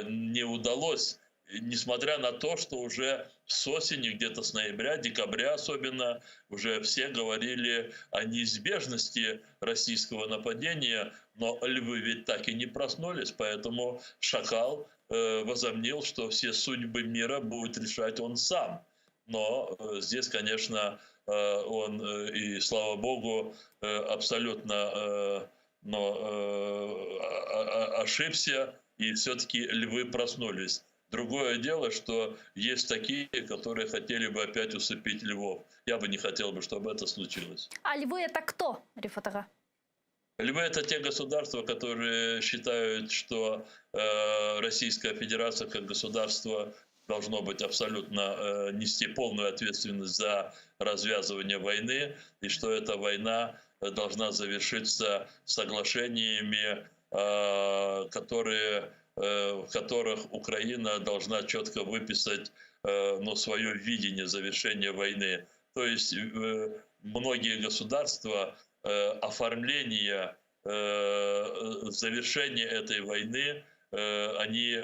не удалось, несмотря на то, что уже с осени, где-то с ноября, декабря особенно, уже все говорили о неизбежности российского нападения, но львы ведь так и не проснулись, поэтому шакал возомнил, что все судьбы мира будет решать он сам. Но здесь, конечно, он, и слава богу, абсолютно ошибся, и все-таки львы проснулись. Другое дело, что есть такие, которые хотели бы опять усыпить львов. Я бы не хотел бы, чтобы это случилось. А львы это кто, Рифат ага? Львы — это те государства, которые считают, что Российская Федерация как государство должно быть абсолютно нести полную ответственность за развязывание войны, и что эта война должна завершиться соглашениями, в которых Украина должна четко выписать свое видение завершения войны. То есть многие государства оформление завершения этой войны они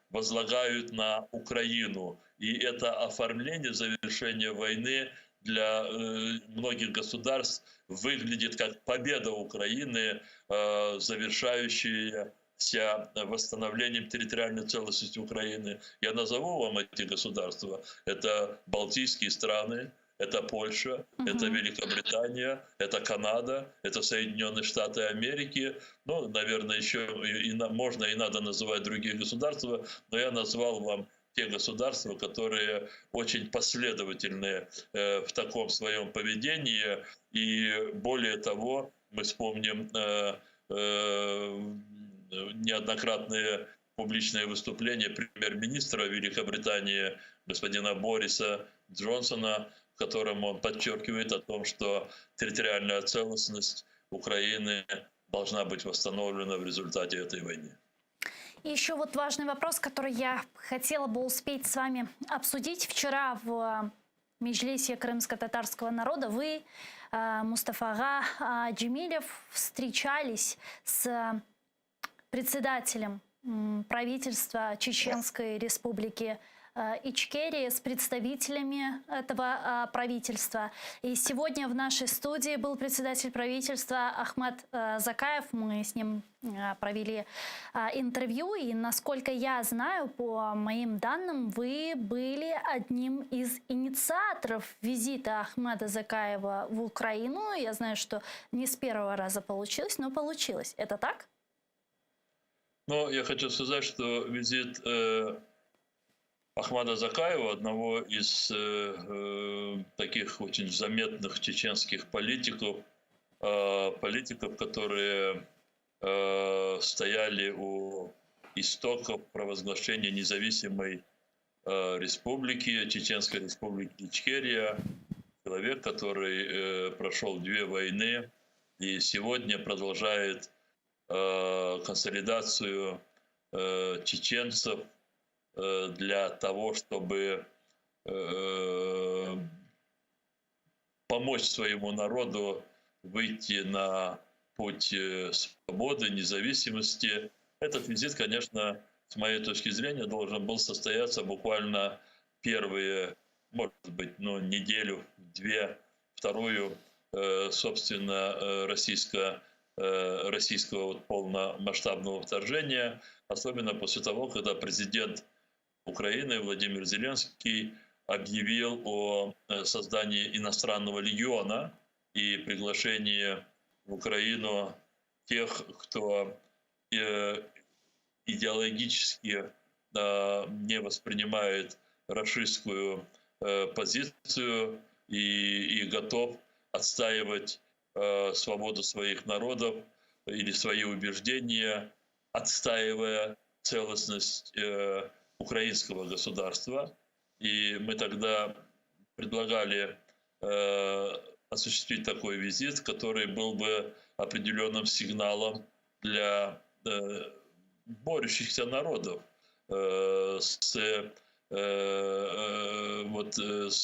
возлагают на Украину. И это оформление завершения войны для многих государств выглядит как победа Украины, завершающаяся восстановлением территориальной целостности Украины. Я назову вам эти государства. Это Балтийские страны, это Польша, это Великобритания, это Канада, это Соединенные Штаты Америки. Наверное, еще можно и надо называть другие государства, но я назвал вам те государства, которые очень последовательны в таком своем поведении. И более того, мы вспомним неоднократные публичные выступления премьер-министра Великобритании господина Бориса Джонсона, в котором он подчеркивает о том, что территориальная целостность Украины должна быть восстановлена в результате этой войны. И еще вот важный вопрос, который я хотела бы успеть с вами обсудить. Вчера в Меджлисе крымско-татарского народа вы, Мустафа Джемилев, встречались с председателем правительства Чеченской Республики Ичкерия, с представителями этого правительства. И сегодня в нашей студии был председатель правительства Ахмад Закаев. Мы с ним провели интервью. И, насколько я знаю, по моим данным, вы были одним из инициаторов визита Ахмада Закаева в Украину. Я знаю, что не с первого раза получилось, но получилось. Это так? Но я хочу сказать, что визит Ахмада Закаева, одного из таких очень заметных чеченских политиков, которые стояли у истоков провозглашения независимой республики, Чеченской республики Ичкерия, человек, который прошел 2 войны и сегодня продолжает консолидацию чеченцев для того, чтобы помочь своему народу выйти на путь свободы, независимости. Этот визит, конечно, с моей точки зрения, должен был состояться буквально первые, может быть, неделю-две, вторую, собственно, российского полномасштабного вторжения, особенно после того, когда президент Украины Владимир Зеленский объявил о создании иностранного легиона и приглашении в Украину тех, кто идеологически не воспринимает рашистскую позицию и готов отстаивать свободу своих народов или свои убеждения, отстаивая целостность украинского государства. И мы тогда предлагали осуществить такой визит, который был бы определенным сигналом для борющихся народов с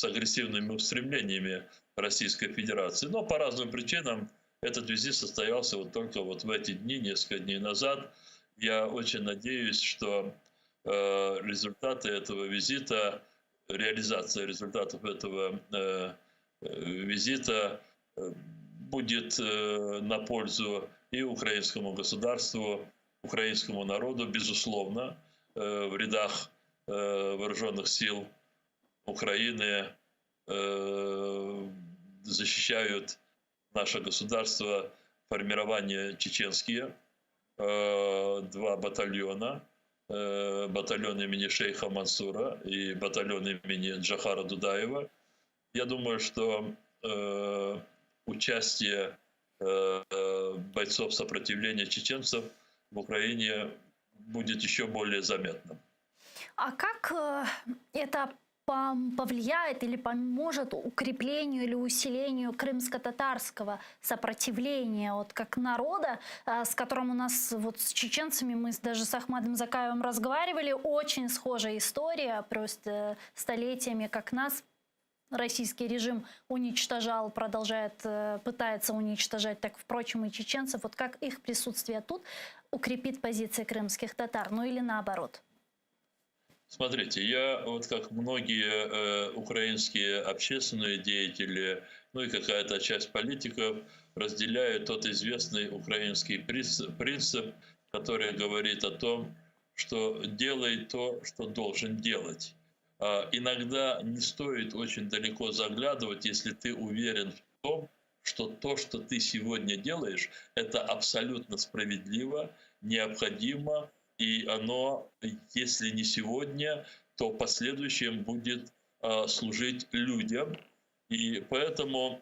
агрессивными устремлениями Российской Федерации. Но по разным причинам этот визит состоялся только в эти дни, несколько дней назад. Я очень надеюсь, что результаты этого визита, реализация результатов этого визита будет на пользу и украинскому государству, украинскому народу, безусловно, в рядах вооруженных сил Украины защищают наше государство формирования чеченские, 2 батальона, батальон имени шейха Мансура и батальон имени Джахара Дудаева. Я думаю, что участие бойцов сопротивления чеченцев в Украине будет еще более заметным. А как это повлияет или поможет укреплению или усилению крымско-татарского сопротивления как народа, с которым у нас с чеченцами, мы даже с Ахмадом Закаевым разговаривали, очень схожая история, просто столетиями, как нас российский режим уничтожал, пытается уничтожать, так, впрочем, и чеченцев. Как их присутствие тут укрепит позиции крымских татар, или наоборот? Смотрите, я как многие украинские общественные деятели, и какая-то часть политиков разделяют тот известный украинский принцип, который говорит о том, что делай то, что должен делать. Иногда не стоит очень далеко заглядывать, если ты уверен в том, что то, что ты сегодня делаешь, это абсолютно справедливо, необходимо, и оно, если не сегодня, то в последующем будет служить людям. И поэтому,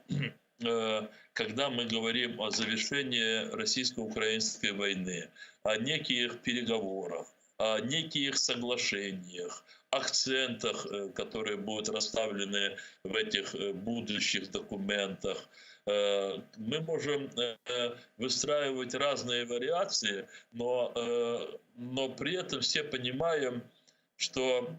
когда мы говорим о завершении российско-украинской войны, о неких переговорах, о неких соглашениях, акцентах, которые будут расставлены в этих будущих документах, мы можем выстраивать разные вариации, но при этом все понимаем, что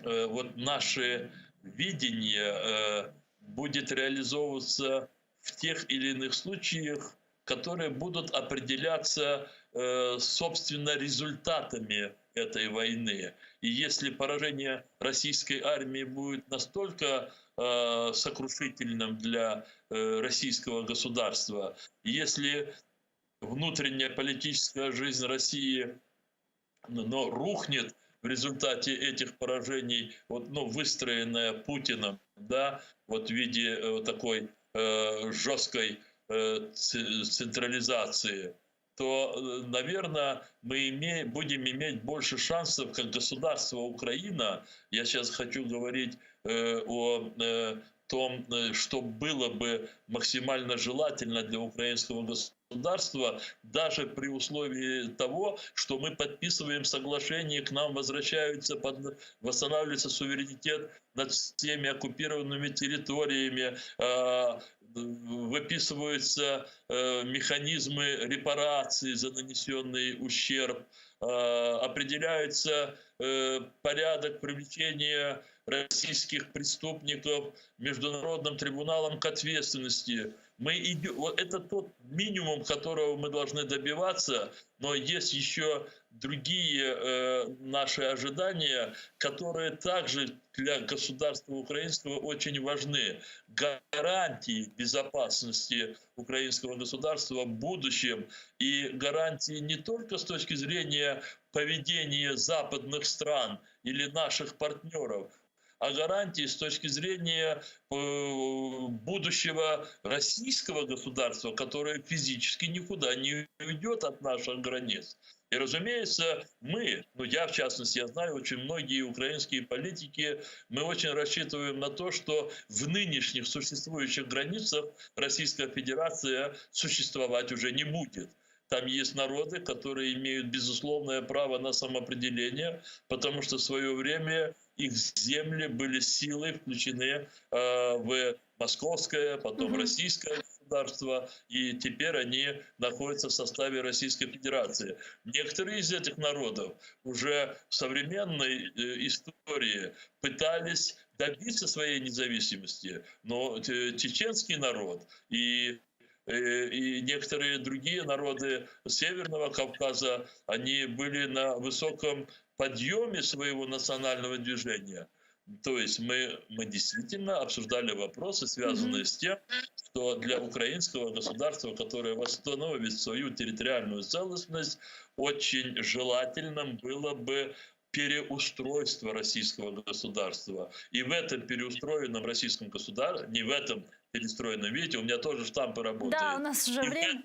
вот наше видение будет реализовываться в тех или иных случаях, которые будут определяться, собственно, результатами этой войны. И если поражение российской армии будет настолько сокрушительным для российского государства, если внутренняя политическая жизнь России рухнет в результате этих поражений, выстроенная Путиным, да, в виде такой жесткой централизации, то, наверное, мы будем иметь больше шансов, как государство Украина. Я сейчас хочу говорить о том, что было бы максимально желательно для украинского государства, даже при условии того, что мы подписываем соглашение, к нам восстанавливается суверенитет над всеми оккупированными территориями, выписываются механизмы репарации за нанесенный ущерб, определяется порядок привлечения российских преступников Международным трибуналом к ответственности. Это тот минимум, которого мы должны добиваться, но есть еще другие наши ожидания, которые также для государства украинского очень важны. Гарантии безопасности украинского государства в будущем и гарантии не только с точки зрения поведения западных стран или наших партнеров, а гарантии с точки зрения будущего российского государства, которое физически никуда не уйдет от наших границ. И, разумеется, я в частности, я знаю, очень многие украинские политики, мы очень рассчитываем на то, что в нынешних существующих границах Российская Федерация существовать уже не будет. Там есть народы, которые имеют безусловное право на самоопределение, потому что в свое время их земли были силой включены в московское, потом российское государство, и теперь они находятся в составе Российской Федерации. Некоторые из этих народов уже в современной истории пытались добиться своей независимости, но чеченский народ и некоторые другие народы Северного Кавказа, они были на высоком подъеме своего национального движения. То есть мы действительно обсуждали вопросы, связанные с тем, что для украинского государства, которое восстановит свою территориальную целостность, очень желательным было бы переустройство российского государства. И в этом переустроенном российском государстве, не в этом перестроенном, видите, у меня тоже штампы работают. Да, у нас уже время.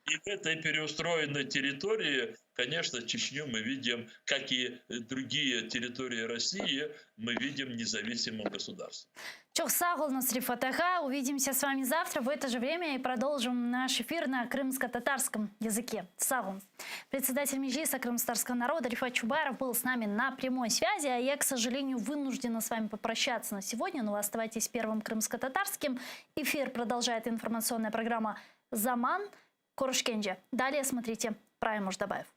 И в этой переустроенной территории, конечно, Чечню мы видим, как и другие территории России, мы видим независимым государством. Çok sağ olun, Насриф Атага. Увидимся с вами завтра в это же время и продолжим наш эфир на крымско-татарском языке. Sağ olun. Председатель Меджлиса крымско-татарского народа Рифат Чубаров был с нами на прямой связи, а я, к сожалению, вынуждена с вами попрощаться на сегодня, но вы оставайтесь первым крымско-татарским. Эфир продолжает информационная программа «Заман». Корушкенже. Далее смотрите Прайм Муждабаев.